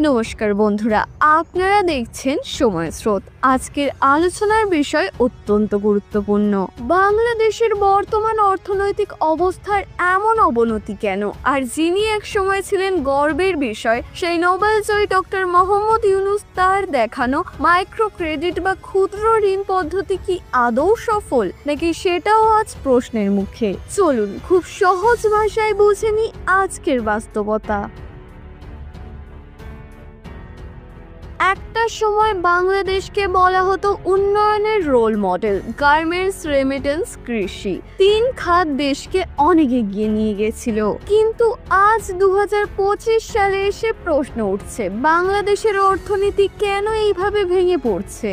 নমস্কার বন্ধুরা, আপনারা দেখছেন সময় স্রোত। আজকের আলোচনার বিষয় অত্যন্ত গুরুত্বপূর্ণ। বাংলাদেশের বর্তমান অর্থনৈতিক অবস্থার এমন অবনতি কেন? আর যিনি এক সময় ছিলেন গর্বের বিষয়, সেই নোবেলজয়ী ডক্টর মোহাম্মদ ইউনূস, তার দেখানো মাইক্রো ক্রেডিট বা ক্ষুদ্র ঋণ পদ্ধতি কি আদৌ সফল, নাকি সেটাও আজ প্রশ্নের মুখে? চলুন খুব সহজ ভাষায় বুঝে নিই আজকের বাস্তবতা। একটা সময় বাংলাদেশকে বলা হতো উন্নয়নের রোল মডেল। গার্মেন্টস, রেমিটেন্স, কৃষি, 3 খাত দেশকে অনেক এগিয়ে নিয়ে গেছিল। কিন্তু আজ 2025 সালে এসে প্রশ্ন উঠছে, বাংলাদেশের অর্থনীতি কেন এইভাবে ভেঙে পড়ছে?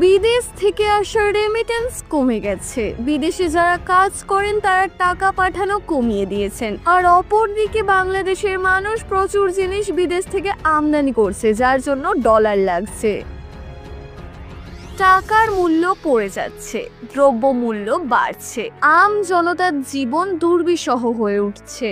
বিদেশ থেকে আসা রেমিটেন্স কমে গেছে, বিদেশে যারা কাজ করেন তারা টাকা পাঠানো কমিয়ে দিয়েছেন, আর অপরদিকে বাংলাদেশের মানুষ প্রচুর জিনিস বিদেশ থেকে আমদানি করছে, যার জন্য ডলার লাগছে। টাকার মূল্য পড়ে যাচ্ছে, দ্রব্যমূল্য বাড়ছে, আম জনতার জীবন দুর্বিষহ হয়ে উঠছে।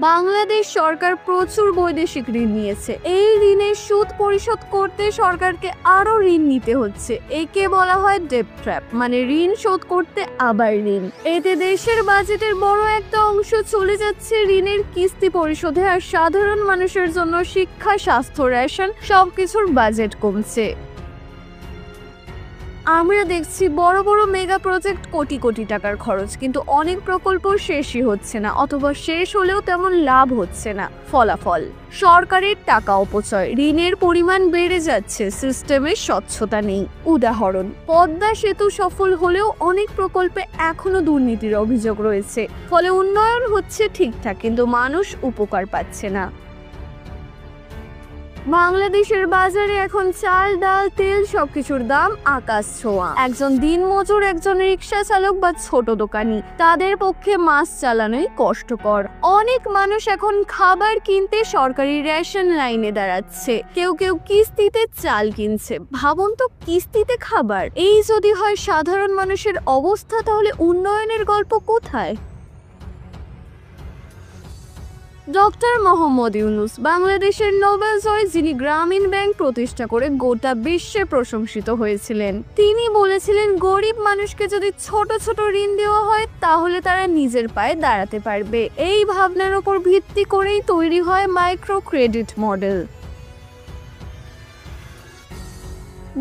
বাংলাদেশ সরকার প্রচুর বৈদেশিক ঋণ নিয়েছে। এই ঋণের সুদ পরিশোধ করতে সরকারকে আরো ঋণ নিতে হচ্ছে। একে বলা হয় ডেট ট্র্যাপ, মানে ঋণ শোধ করতে আবার ঋণ। এতে দেশের বাজেটের বড় একটা অংশ চলে যাচ্ছে ঋণের কিস্তি পরিশোধে, আর সাধারণ মানুষের জন্য শিক্ষা, স্বাস্থ্য, রেশন সবকিছুর বাজেট কমছে। আমরা দেখছি বড় বড় মেগা প্রজেক্ট, কোটি কোটি টাকার খরচ, কিন্তু অনেক প্রকল্প শেষই হচ্ছে না, অথবা শেষ হলেও তেমন লাভ হচ্ছে না। ফলাফল সরকারের টাকা অপচয়, ঋণের পরিমাণ বেড়ে যাচ্ছে, সিস্টেমের স্বচ্ছতা নেই। উদাহরণ, পদ্মা সেতু সফল হলেও অনেক প্রকল্পে এখনো দুর্নীতির অভিযোগ রয়েছে। ফলে উন্নয়ন হচ্ছে ঠিকঠাক, কিন্তু মানুষ উপকার পাচ্ছে না। বাংলাদেশের বাজারে এখন চাল, ডাল, তেল সবকিছুর দাম আকাশ ছোঁয়া। একজন দিনমজুর, একজন রিক্সা চালক বা ছোট দোকানি, তাদের পক্ষে মাস চালানোই কষ্টকর। অনেক মানুষ এখন খাবার কিনতে সরকারি রেশন লাইনে দাঁড়াচ্ছে, কেউ কেউ কিস্তিতে চাল কিনছে। ভাবুন তো, কিস্তিতে খাবার! এই যদি হয় সাধারণ মানুষের অবস্থা, তাহলে উন্নয়নের গল্প কোথায়? ডক্টর মোহাম্মদ ইউনূস বাংলাদেশের নোবেলজয়ী, যিনি গ্রামীণ ব্যাংক প্রতিষ্ঠা করে গোটা বিশ্বে প্রশংসিত হয়েছিলেন। তিনি বলেছিলেন, গরিব মানুষকে যদি ছোট ছোট ঋণ দেওয়া হয় তাহলে তারা নিজের পায়ে দাঁড়াতে পারবে। এই ভাবনার উপর ভিত্তি করেই তৈরি হয় মাইক্রো ক্রেডিট মডেল।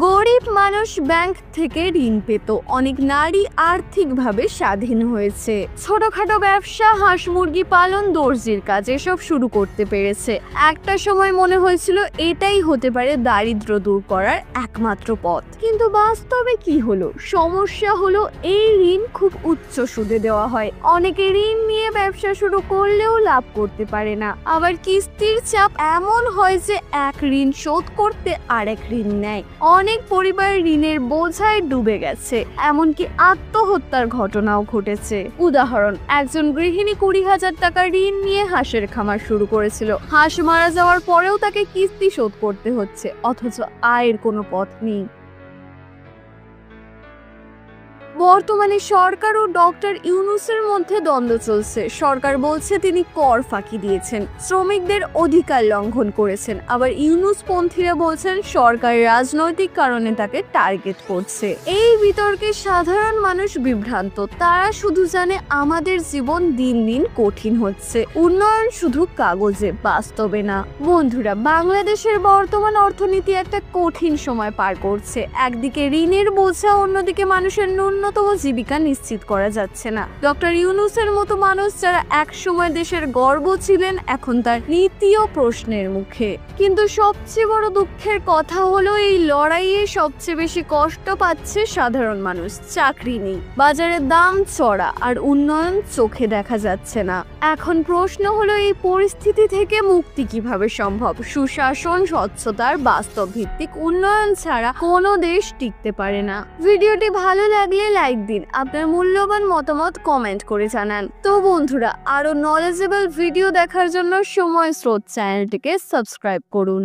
গরিব মানুষ ব্যাংক থেকে ঋণ পেত, অনেক নারী আর্থিকভাবে স্বাধীন হয়েছে, ছোটখাটো ব্যবসা, হাঁস মুরগি পালন, দর্জির কাজ এসব শুরু করতে পেরেছে। একটা সময় মনে হয়েছিল এটাই হতে পারে দারিদ্র্য দূর করার একমাত্র পথ। কিন্তু বাস্তবে কি হলো? সমস্যা হলো এই ঋণ খুব উচ্চ সুদে দেওয়া হয়। অনেকে ঋণ নিয়ে ব্যবসা শুরু করলেও লাভ করতে পারে না। আবার কিস্তির চাপ এমন হয় যে এক ঋণ শোধ করতে আরেক ঋণ নেয়। অনেক পরিবার ঋণের বোঝায় ডুবে গেছে, এমনকি আত্মহত্যার ঘটনাও ঘটেছে। উদাহরণ, একজন গৃহিণী 20,000 টাকা ঋণ নিয়ে হাঁসের খামার শুরু করেছিল। হাঁস মারা যাওয়ার পরেও তাকে কিস্তি শোধ করতে হচ্ছে, অথচ আয়ের কোনো পথ নেই। বর্তমানে সরকার ও ডক্টর ইউনূসের মধ্যে দ্বন্দ্ব চলছে। সরকার বলছে তিনি কর ফাঁকি দিয়েছেন, শ্রমিকদের অধিকার লঙ্ঘন করেছেন। আবার ইউনূস পন্থীরা বলছেন সরকার রাজনৈতিক কারণে তাকে টার্গেট করছে। এই বিতর্কে সাধারণ মানুষ বিভ্রান্ত। তারা শুধু জানে আমাদের জীবন দিন দিন কঠিন হচ্ছে, উন্নয়ন শুধু কাগজে, বাস্তবে না। বন্ধুরা, বাংলাদেশের বর্তমান অর্থনীতি একটা কঠিন সময় পার করছে। একদিকে ঋণের বোঝা, অন্যদিকে মানুষের ন্যূনতম জীবিকা নিশ্চিত করা যাচ্ছে না। ডক্টর ইউনূসের মতো মানুষ, যারা একসময় দেশের গর্ব ছিলেন, এখন তার নীতিও প্রশ্নের মুখে। কিন্তু সবচেয়ে বড় দুঃখের কথা হলো, এই লড়াইয়ে সবচেয়ে বেশি কষ্ট পাচ্ছে সাধারণ মানুষ। চাকরি নেই, বাজারের দাম চড়া, আর উন্নয়ন চোখে দেখা যাচ্ছে না। এখন প্রশ্ন হলো, এই পরিস্থিতি থেকে মুক্তি কিভাবে সম্ভব? সুশাসন, স্বচ্ছতার বাস্তব ভিত্তিক উন্নয়ন ছাড়া কোনো দেশ টিকতে পারে না। ভিডিওটি ভালো লাগলে লাইক দিন, আপনার মূল্যবান মতামত কমেন্ট করে জানান। তো বন্ধুরা, আরো নলেজেবল ভিডিও দেখার জন্য সময় স্রোত চ্যানেলটিকে সাবস্ক্রাইব করুন।